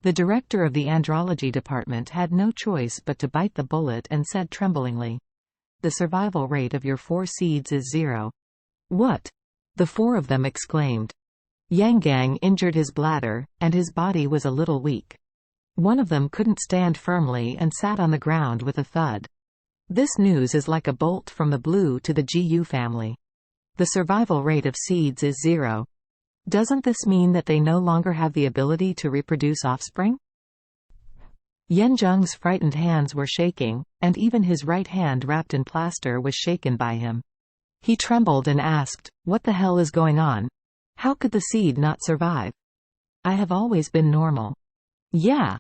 The director of the andrology department had no choice but to bite the bullet and said tremblingly, "The survival rate of your 4 seeds is 0. "What?" the 4 of them exclaimed. Yangang injured his bladder, and his body was a little weak. One of them couldn't stand firmly and sat on the ground with a thud. This news is like a bolt from the blue to the GU family. The survival rate of seeds is 0. Doesn't this mean that they no longer have the ability to reproduce offspring? Yanzheng's frightened hands were shaking, and even his right hand wrapped in plaster was shaken by him. He trembled and asked, "What the hell is going on? How could the seed not survive? I have always been normal." "Yeah."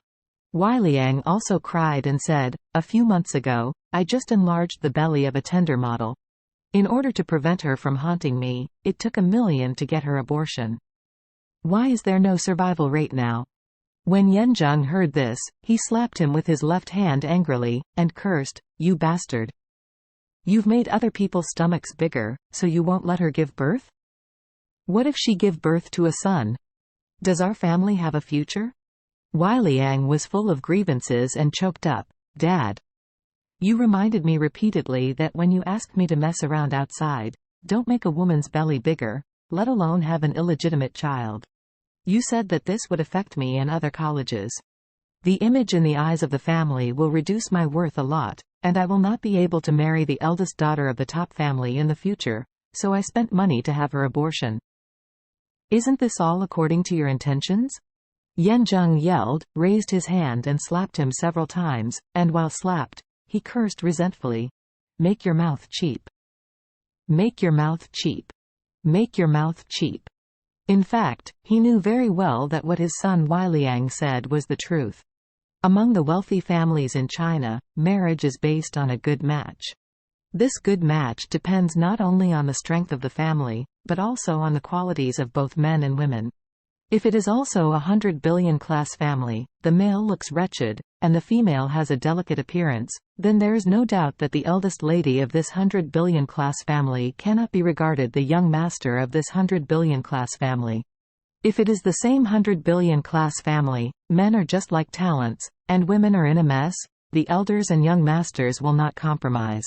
Weiliang also cried and said, "A few months ago, I just enlarged the belly of a tender model. In order to prevent her from haunting me, it took $1 million to get her abortion. Why is there no survival rate now?" When Yanzheng heard this, he slapped him with his left hand angrily, and cursed, "You bastard. You've made other people's stomachs bigger, so you won't let her give birth? What if she give birth to a son? Does our family have a future?" Weiliang was full of grievances and choked up, "Dad. You reminded me repeatedly that when you asked me to mess around outside, don't make a woman's belly bigger, let alone have an illegitimate child. You said that this would affect me in other colleges. The image in the eyes of the family will reduce my worth a lot, and I will not be able to marry the eldest daughter of the top family in the future, so I spent money to have her abortion. Isn't this all according to your intentions?" Yanzheng yelled, raised his hand and slapped him several times, and while slapped, he cursed resentfully, "Make your mouth cheap. Make your mouth cheap. Make your mouth cheap." In fact, he knew very well that what his son Weiliang said was the truth. Among the wealthy families in China, marriage is based on a good match. This good match depends not only on the strength of the family, but also on the qualities of both men and women. If it is also a 100 billion class family, the male looks wretched, and the female has a delicate appearance, then there is no doubt that the eldest lady of this 100 billion class family cannot be regarded the young master of this 100 billion class family. If it is the same 100 billion class family, men are just like talents, and women are in a mess, the elders and young masters will not compromise.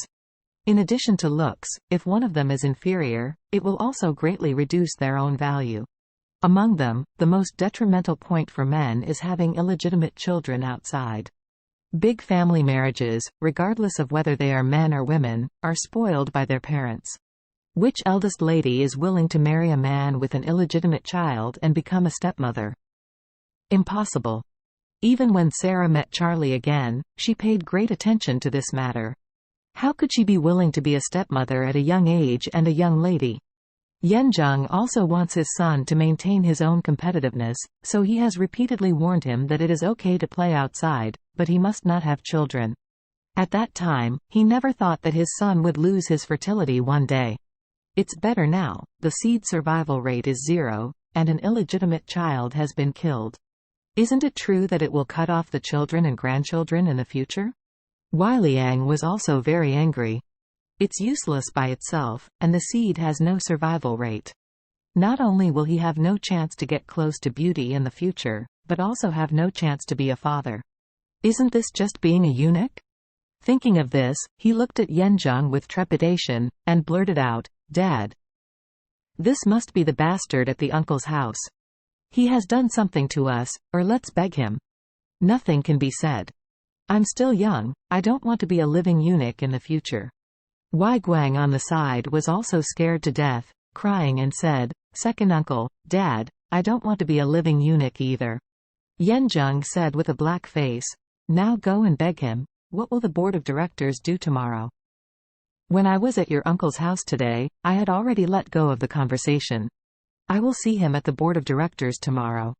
In addition to looks, if one of them is inferior, it will also greatly reduce their own value. Among them, the most detrimental point for men is having illegitimate children outside. Big family marriages, regardless of whether they are men or women, are spoiled by their parents. Which eldest lady is willing to marry a man with an illegitimate child and become a stepmother? Impossible. Even when Sarah met Charlie again, she paid great attention to this matter. How could she be willing to be a stepmother at a young age and a young lady? Yanzheng also wants his son to maintain his own competitiveness, so he has repeatedly warned him that it is okay to play outside, but he must not have children. At that time, he never thought that his son would lose his fertility one day. It's better now, the seed survival rate is 0, and an illegitimate child has been killed. Isn't it true that it will cut off the children and grandchildren in the future? Weiliang was also very angry. It's useless by itself, and the seed has no survival rate. Not only will he have no chance to get close to beauty in the future, but also have no chance to be a father. Isn't this just being a eunuch? Thinking of this, he looked at Yanzheng with trepidation, and blurted out, "Dad. This must be the bastard at the uncle's house. He has done something to us, or let's beg him. Nothing can be said. I'm still young, I don't want to be a living eunuch in the future." Wei Guang on the side was also scared to death, crying and said, "Second uncle, Dad, I don't want to be a living eunuch either." Yanzheng said with a black face, "Now go and beg him. What will the board of directors do tomorrow?" "When I was at your uncle's house today, I had already let go of the conversation. I will see him at the board of directors tomorrow.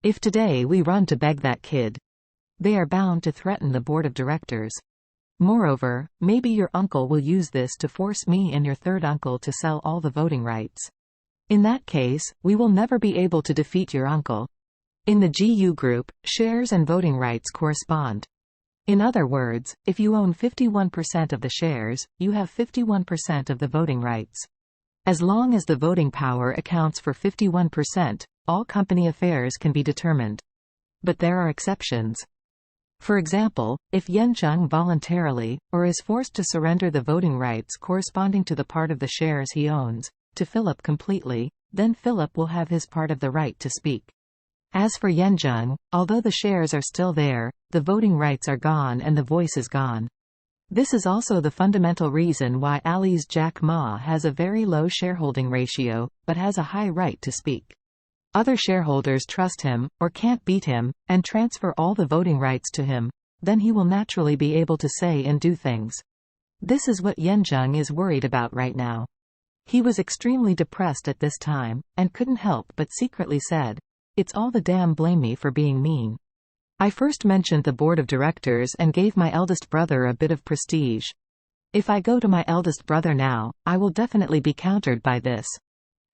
If today we run to beg that kid, they are bound to threaten the board of directors. Moreover, maybe your uncle will use this to force me and your third uncle to sell all the voting rights. In that case, we will never be able to defeat your uncle. In the GU group, shares and voting rights correspond. In other words, if you own 51% of the shares, you have 51% of the voting rights. As long as the voting power accounts for 51%, all company affairs can be determined. But there are exceptions. For example, if Yancheng voluntarily, or is forced to surrender the voting rights corresponding to the part of the shares he owns, to Philip completely, then Philip will have his part of the right to speak. As for Yancheng, although the shares are still there, the voting rights are gone and the voice is gone. This is also the fundamental reason why Ali's Jack Ma has a very low shareholding ratio, but has a high right to speak. Other shareholders trust him, or can't beat him, and transfer all the voting rights to him. Then he will naturally be able to say and do things. This is what Yancheng is worried about right now. He was extremely depressed at this time, and couldn't help but secretly said, "It's all the damn blame me for being mean. I first mentioned the board of directors and gave my eldest brother a bit of prestige. If I go to my eldest brother now, I will definitely be countered by this.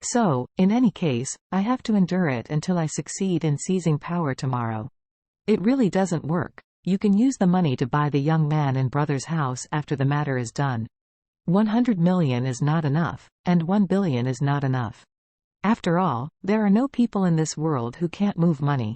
So, in any case, I have to endure it until I succeed in seizing power tomorrow. It really doesn't work. You can use the money to buy the young man and brother's house after the matter is done. 100 million is not enough, and 1 billion is not enough. After all, there are no people in this world who can't move money.